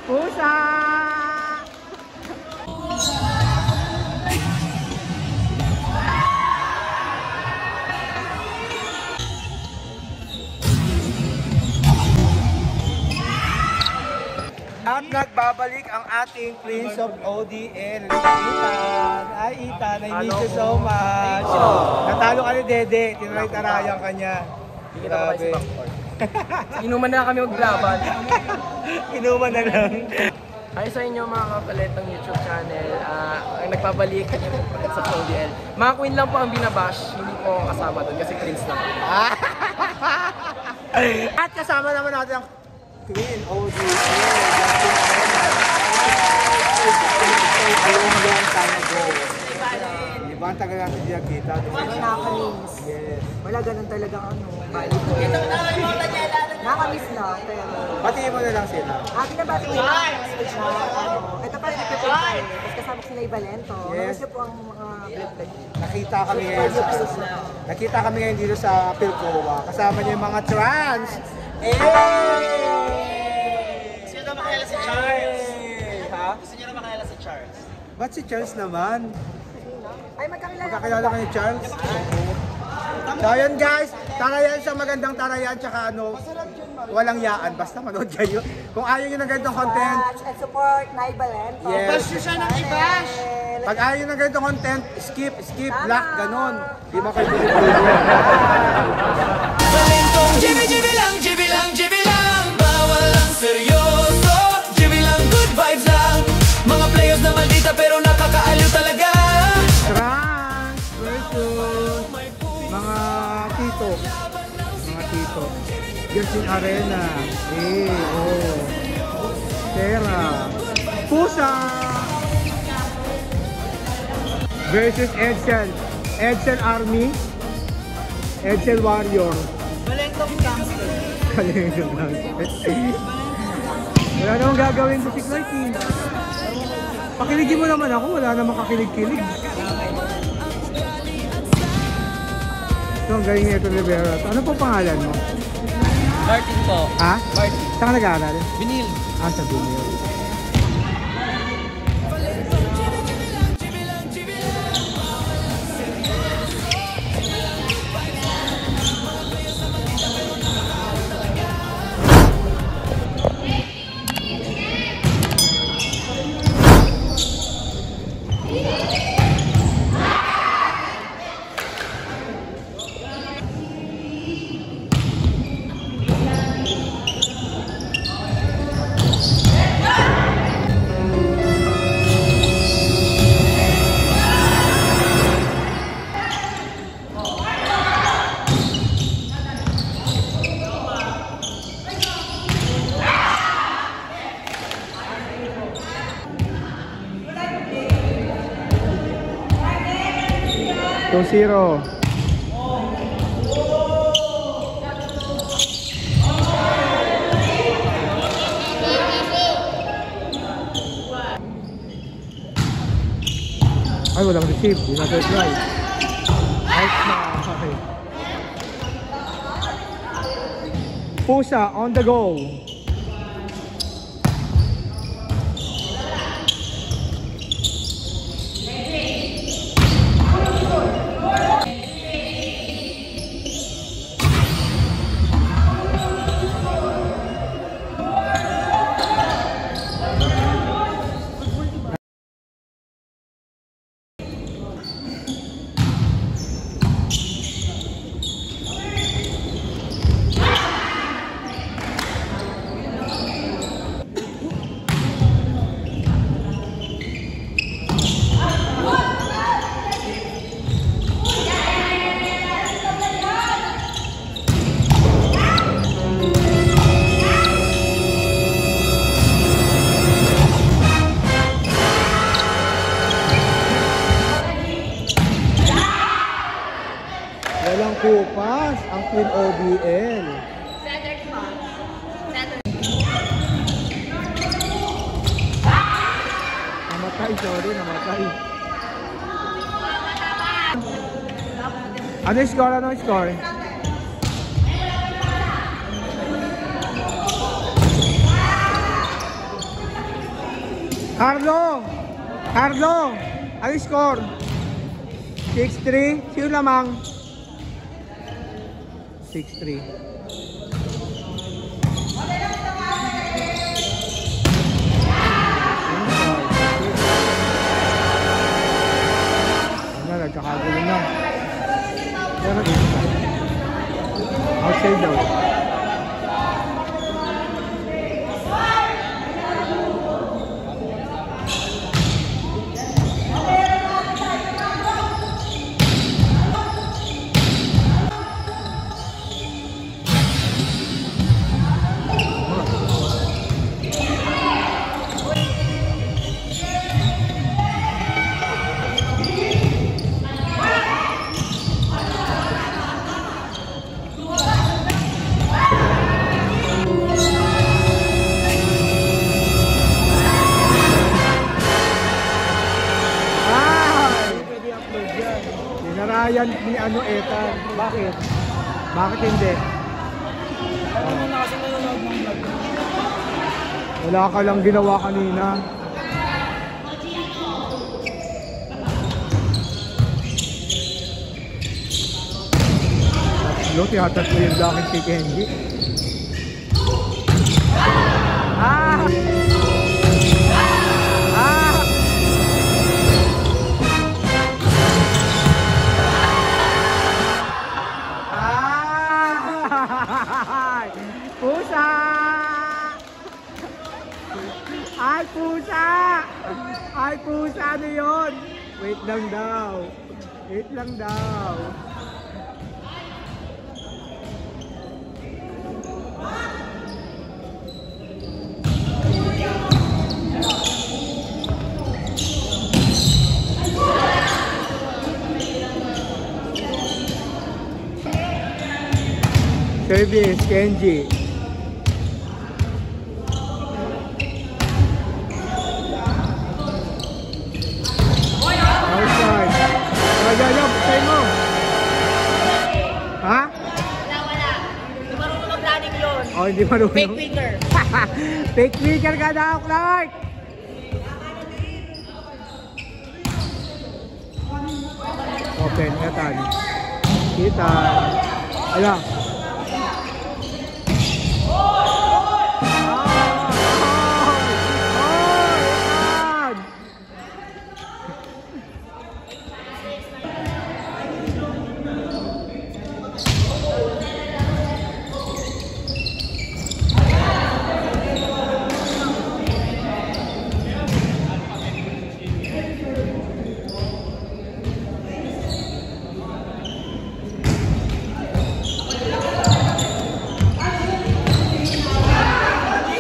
Pusa! At nagbabalik ang ating Prince of ODL, Ethan. Ay, Ethan, I miss you so much. Natalo ka ni Dede, tinaray-tarayan ka niya. Grabe. Inuman na kami maglaban. Inuman na lang. Ay sa inyo mga kapaletong YouTube channel, ang nagpabalik sa ODL. Mga queen lang po ang binabash, hindi po ako kasama doon kasi Prince lang. At kasama naman natin ang Queen ODL. Diba ang tagal natin diyan kita? Nakakamiss. Yes. Wala ganun talaga balik. Nakakamiss lang, pero... Batiin mo na lang sila. Binabati ko yung ito pa rin nagpapay. Tapos kasama ko sila Ibalento. Yes. Kasi po ang mga vlog-vlog. Nakita kami ngayon dito sa Pilcoa. Kasama niya yung mga trans. Gusto nyo na makilala si Charles? Ha? Gusto nyo na makilala si Charles? Ba't si Charles naman? Ay, magkakilala. Magkakilala ka ni Charles? So yun guys, tarayan sa magandang tarayan tsaka walang yaan. Basta manood kayo. Kung ayaw nyo ng ganitong content, Watch and support na Ibalento. yes. Bash nyo siya ng i-bash! Pag ayaw nyo ng ganitong content, skip, block, ganon. Di mo kayo bilib. Jibi lang, bawal lang seryoso. Jibi lang, good vibes lang. Mga players na maldita pero nakakaaliw talaga. Trans versus mga tito. Gersin Arena. Tera. Pusa. Versus Edsel. Edsel Army. Edsel Warrior. Balentong gangster. Kalenggang gangster. Wala namang gagawin sa si Clarky. Pakiligin mo naman ako, wala namang kakilig-kilig. Ito, ang galing nito Rivera. Ano po pangalan mo? Martin po. Ha? Martin. Saan ka nag-aaral? Binil. Sa Binil. Zero. Ay, walang receive. Di na try. Out na. Okay. Pusa on the go. Walang kupas ang Queen ODL. Namatay, sorry, namatay. Ano yung score? Ano yung score? Carlo, ang score? 6-3. Sino lamang? 6-3. Ano, nagkakagulo na. Pero outside daw. Dinarayan ni ano Ethan. Bakit? Bakit hindi? Wala ka lang ginawa kanina. Tatlo, tiyatatlo yung daking si Kenji. Ah! Ah! Pusa! Ay, pusa! Ay, pusa! Ano yun? Wait lang daw. Wait lang daw. Service, Kenji. Outside. Yo, patay mo. Ha? Wala. Hindi marunong mag-running yun. Oh, hindi marunong. Fake finger. Fake finger ka daw, Clark. Open, Ethan. Kita. Alam.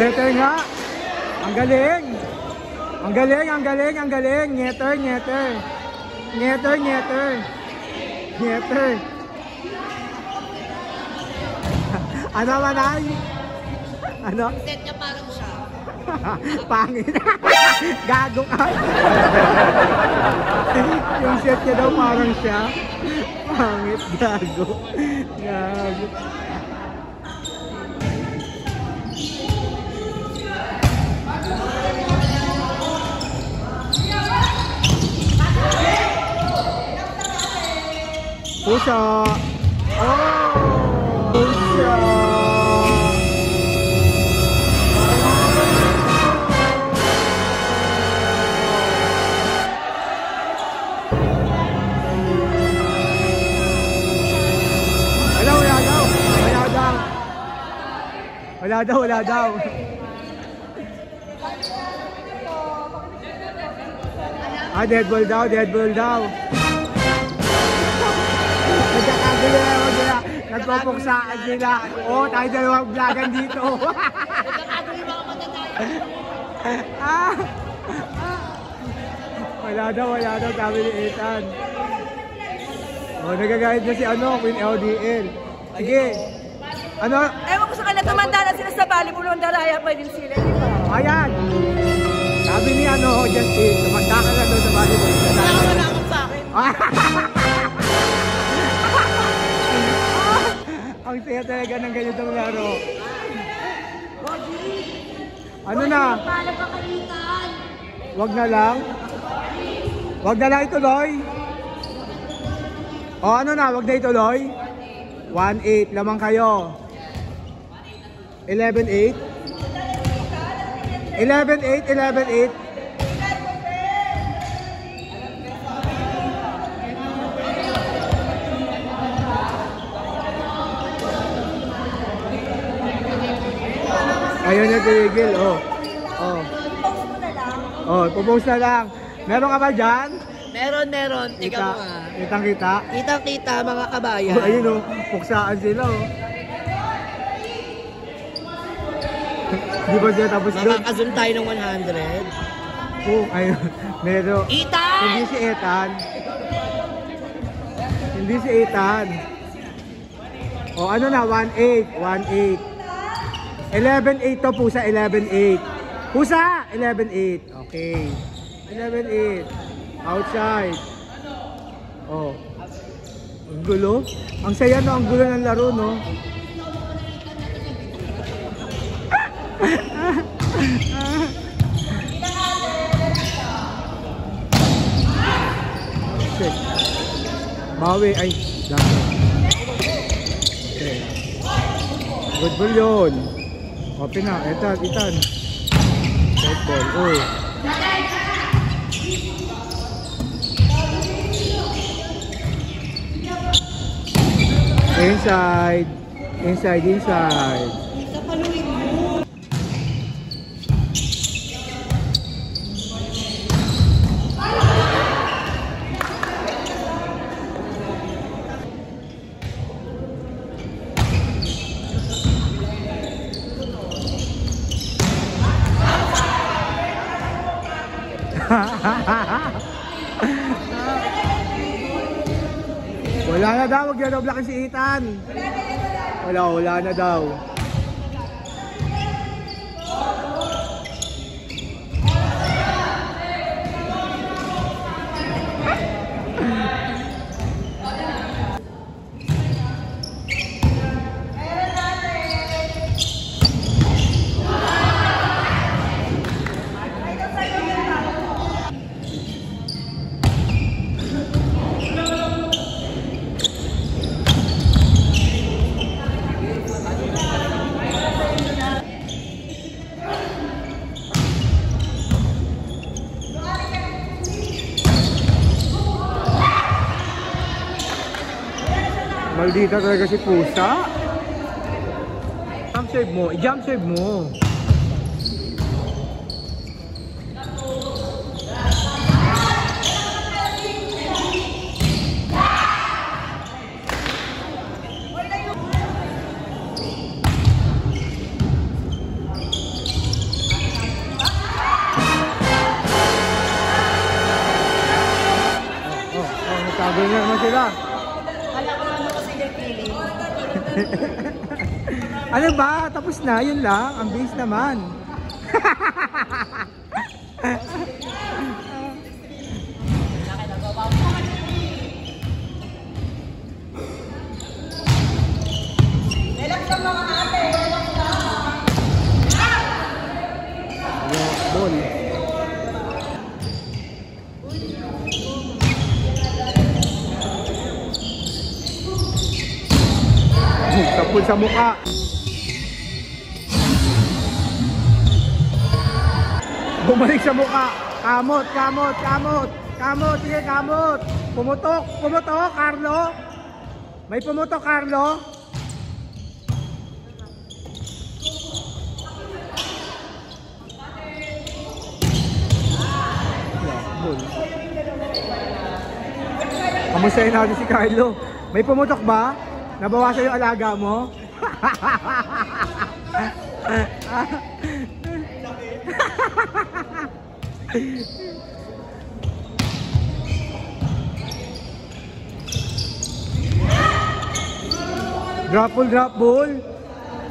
Setter nga. Ang galing. Ang galing, ang galing, ang galing. Nyeter, nyeter. Nyeter, nyeter. Nyeter. Ano manay? Ano? Set niya parang siya. Pangit. Gago ka. Yung set niya daw parang siya. Pangit, gago. Gago. Pusa. Oh! Pusa. Wala daw. Ah, dead ball daw. Nagkakagulo na ako sila. Nagpupuksaan sila. Oh, tayo dalawang vlogan dito. Nagkakagulo mga matatayo. Wala daw, sabi ni Ethan. Oh, nagagayad na si Queen LDL. Sige. Ano? Ewan ko sa kanila, tumanda na sila sa volleyball, ang daraya pa din sila, di ba? Ayan. Sabi ni Justin, tumanda ka na doon sa volleyball. Nakakalaman sa akin. Ang saya talaga ng ganitong laro. Ano na? Pala pa kayitan. Wag na lang. Wag na lang ituloy. O ano na, wag na ituloy. 1-8, lamang kayo. 11-8. 11-8, 11-8. Ayaw niya tigil, oh. Oh. Oh, pupost na lang. Meron ka ba dyan? Meron. Ikaw nga. Kitang-kita. Kita-kita mga kabayan. Oh, ayun oh, puksaan sila oh. Di ba siya tapos doon? Makakazoom tayo ng 100. Oh, ayun. Meron. Ethan! Hindi si Ethan. Hindi si Ethan. O ano na, 1-8. 1-8. 11-8 to pusa, 11-8. Pusa! 11-8. Okay. 11-8. Outside. Oh. Ang gulo. Ang saya no, ang gulo ng laro no. Okay. Bawi ay dami. Okay. Good ball yun. Open na. Itan. Good ball. Oh. Inside. Wala na daw, wag na daw blakin si Ethan. Wala na daw. Maldita talaga si Pusa. I-jump serve mo. Natago na naman sila. Ano ba? Tapos na, yun lang. Ang base naman. Ball. Tapos sa mukha. Bumalik sa mukha. Kamot. Sige, kamot. Pumutok, Carlo. May pumutok, Carlo. Kamustahin natin si Carlo. May pumutok ba? Nabawasan yung alaga mo? Drop ball.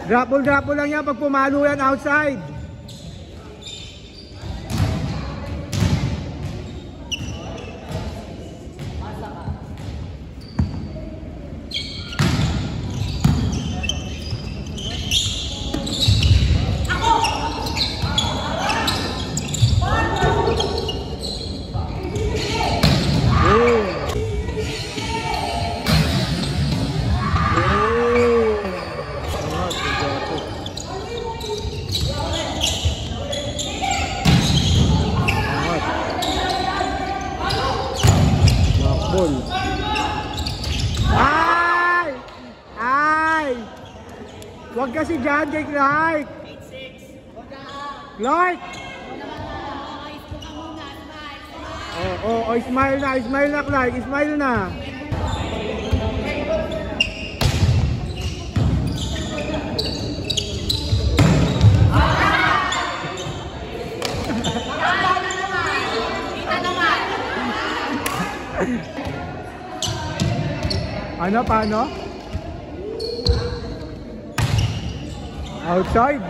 Drop ball lang yan pag pumalo yan outside. Huwag kasi dyan kay Clark. Clark! Smile na Clark, smile na. Ano, paano? Outside?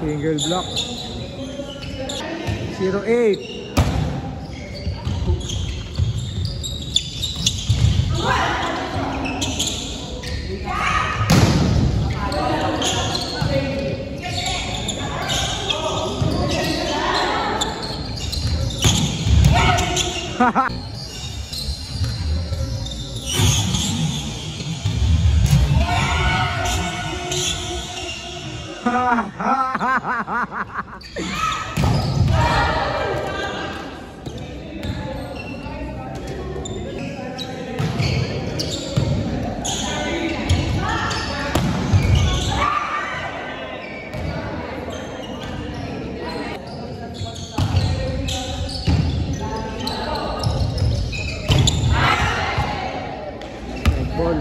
Single block. 0-8. Ball.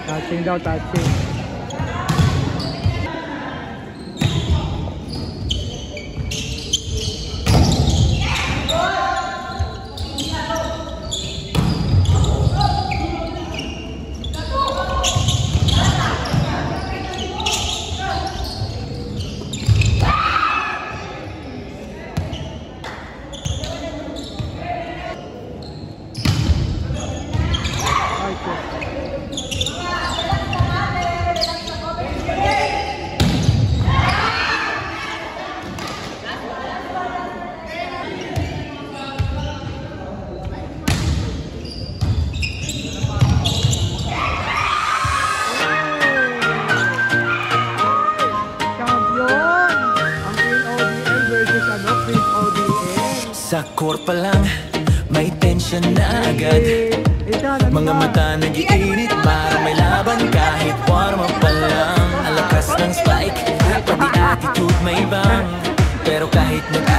Touching daw, touching. Sa core pa lang, may tension na agad. Mga mata nag-iinit para may laban kahit warm up pa lang. Ang lakas ng spike, pati attitude may bang. Pero kahit nag